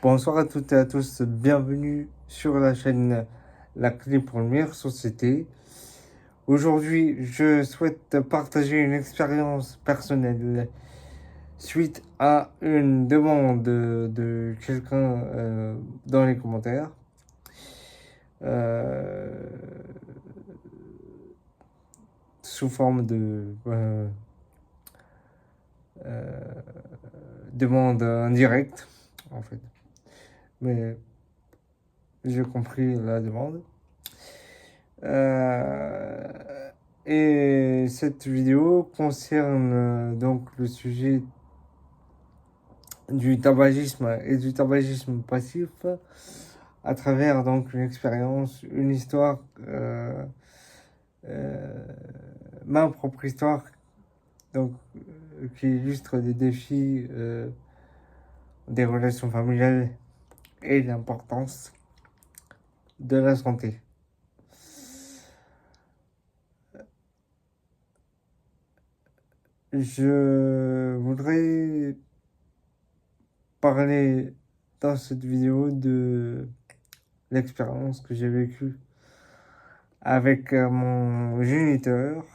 Bonsoir à toutes et à tous, bienvenue sur la chaîne La Clé pour une meilleure société. Aujourd'hui, je souhaite partager une expérience personnelle suite à une demande de quelqu'un dans les commentaires. Euh, Sous forme de demande indirecte, en fait. Mais j'ai compris la demande. Euh, et cette vidéo concerne donc le sujet du tabagisme et du tabagisme passif à travers donc une expérience, une histoire, euh, ma propre histoire, donc qui illustre les défis des relations familiales et l'importance de la santé. Je voudrais parler dans cette vidéo de l'expérience que j'ai vécue avec mon géniteur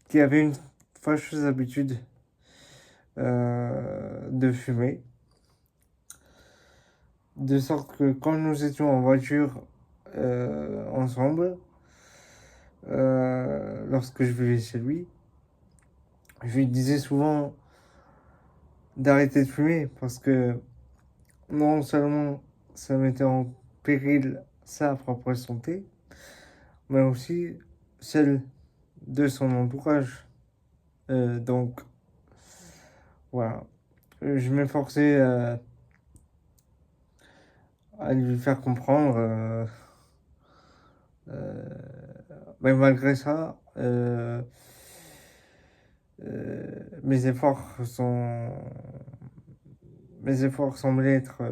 qui avait une fâcheuse habitude de fumer. De sorte que quand nous étions en voiture ensemble, lorsque je vivais chez lui, je lui disais souvent d'arrêter de fumer parce que non seulement ça mettait en péril sa propre santé, mais aussi celle de son entourage. Donc voilà, je m'efforçais à lui faire comprendre, euh, mais malgré ça, mes efforts mes efforts semblaient être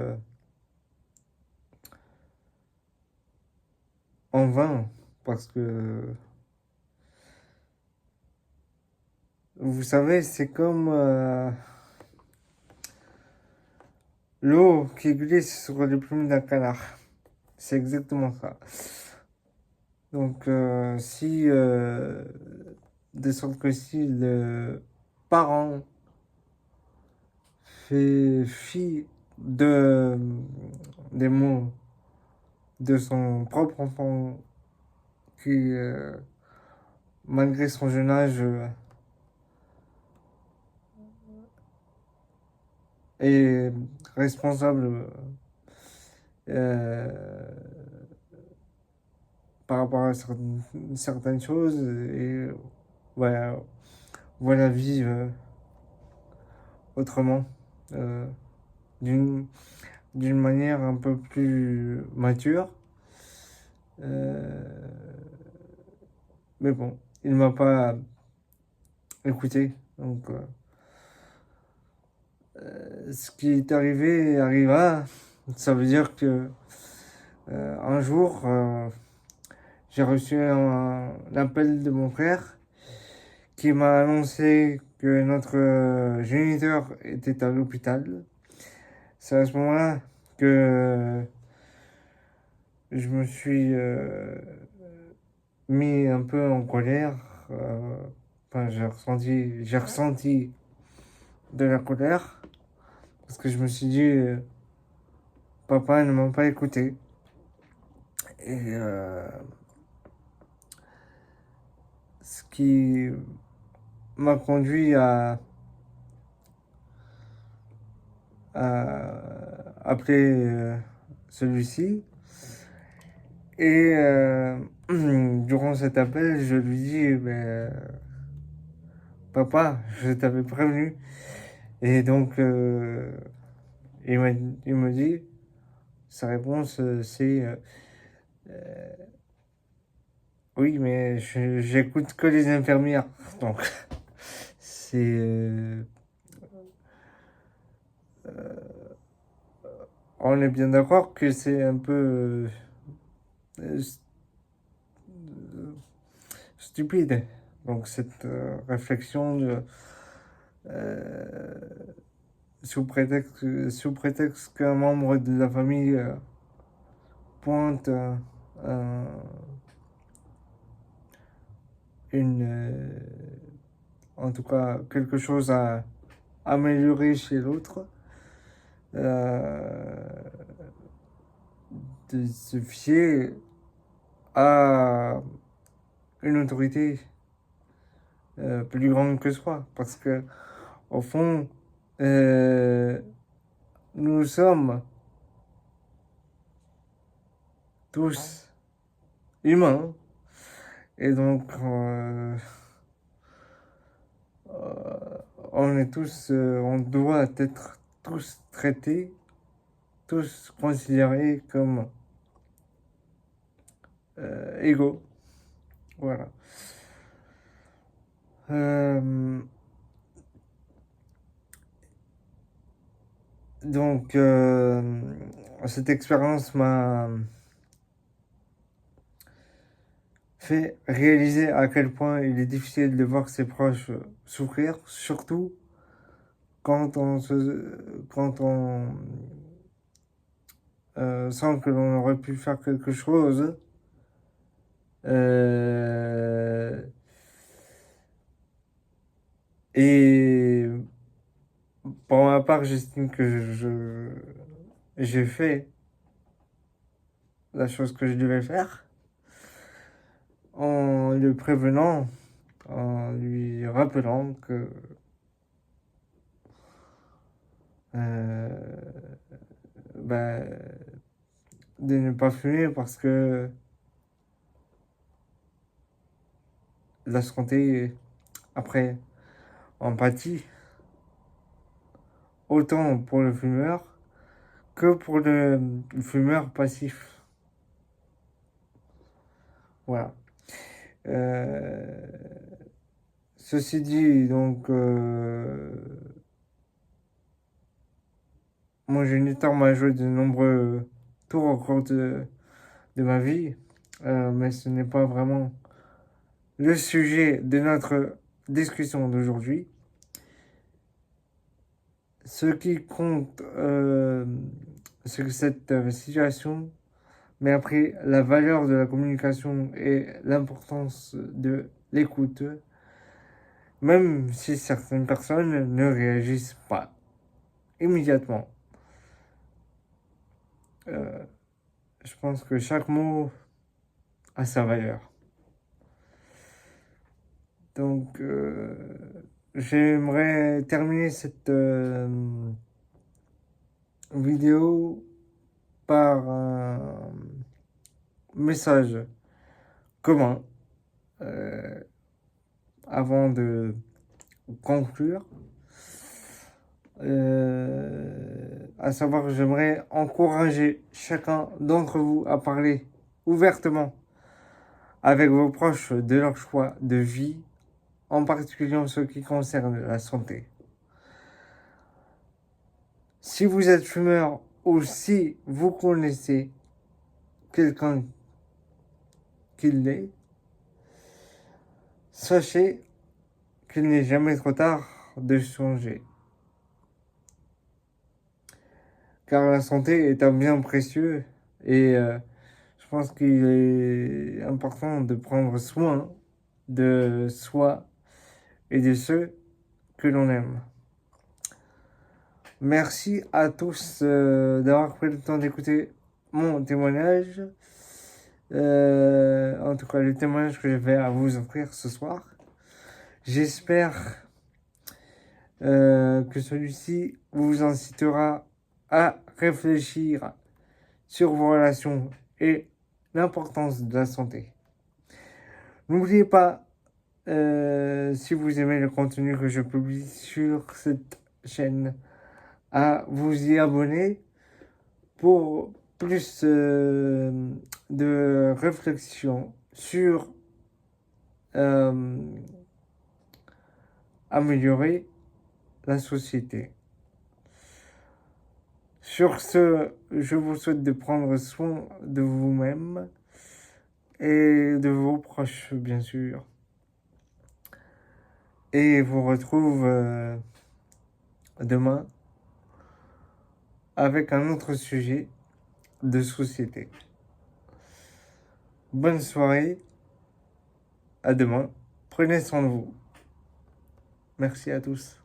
en vain parce que vous savez, c'est comme l'eau qui glisse sur les plumes d'un canard. C'est exactement ça. Donc, de sorte que si le parent fait fi des mots de son propre enfant qui, malgré son jeune âge, est responsable euh, par rapport à certaines choses et voilà, voit la vie autrement, euh, d'une d'une manière un peu plus mature. Euh, mais bon, il m'a pas écouté. Donc, ce qui est arrivé arriva. Ça veut dire que un jour, j'ai reçu un appel de mon frère qui m'a annoncé que notre géniteur était à l'hôpital. C'est à ce moment-là que je me suis mis un peu en colère. Enfin, j'ai ressenti de la colère parce que je me suis dit, papa ne m'a pas écouté. Et ce qui m'a conduit à appeler celui-ci. Et durant cet appel, je lui dis, mais, papa, je t'avais prévenu. Et donc, il me dit, sa réponse, c'est oui, mais j'écoute que les infirmières. Donc, c'est. On est bien d'accord que c'est un peu euh, stupide. Donc, cette réflexion de, euh, sous prétexte qu'un membre de la famille pointe un- une, en tout cas quelque chose à améliorer chez l'autre, euh, de se fier à une autorité plus grande que soi, parce que au fond, euh, nous sommes tous humains, et donc on est tous, on doit être tous traités, tous considérés comme égaux. Voilà. Euh, donc, cette expérience m'a fait réaliser à quel point il est difficile de voir ses proches souffrir, surtout quand on sent que l'on aurait pu faire quelque chose. Euh, et pour ma part, j'estime que j'ai fait la chose que je devais faire en le prévenant, en lui rappelant que euh, bah, de ne pas fumer parce que la santé, après, empathie, autant pour le fumeur que pour le fumeur passif. Voilà. Euh, Ceci dit, donc, moi j'ai une guitare m'a joué de nombreux tours au cours de ma vie, mais ce n'est pas vraiment le sujet de notre discussion d'aujourd'hui. Ce qui compte, c'est que cette situation met après la valeur de la communication et l'importance de l'écoute, même si certaines personnes ne réagissent pas immédiatement. Euh, je pense que chaque mot a sa valeur. Donc, j'aimerais terminer cette vidéo par un message commun euh, avant de conclure. À savoir que j'aimerais encourager chacun d'entre vous à parler ouvertement avec vos proches de leur choix de vie, en particulier en ce qui concerne la santé. Si vous êtes fumeur ou si vous connaissez quelqu'un qui l'est, sachez qu'il n'est jamais trop tard de changer. Car la santé est un bien précieux et je pense qu'il est important de prendre soin de soi et de ceux que l'on aime. Merci à tous d'avoir pris le temps d'écouter mon témoignage. En tout cas, le témoignage que je vais à vous offrir ce soir. J'espère que celui-ci vous incitera à réfléchir sur vos relations et l'importance de la santé. N'oubliez pas, si vous aimez le contenu que je publie sur cette chaîne, à vous y abonner pour plus de réflexion sur euh, améliorer la société. Sur ce, je vous souhaite de prendre soin de vous-même et de vos proches, bien sûr. Et vous retrouve demain avec un autre sujet de société. Bonne soirée, à demain, prenez soin de vous. Merci à tous.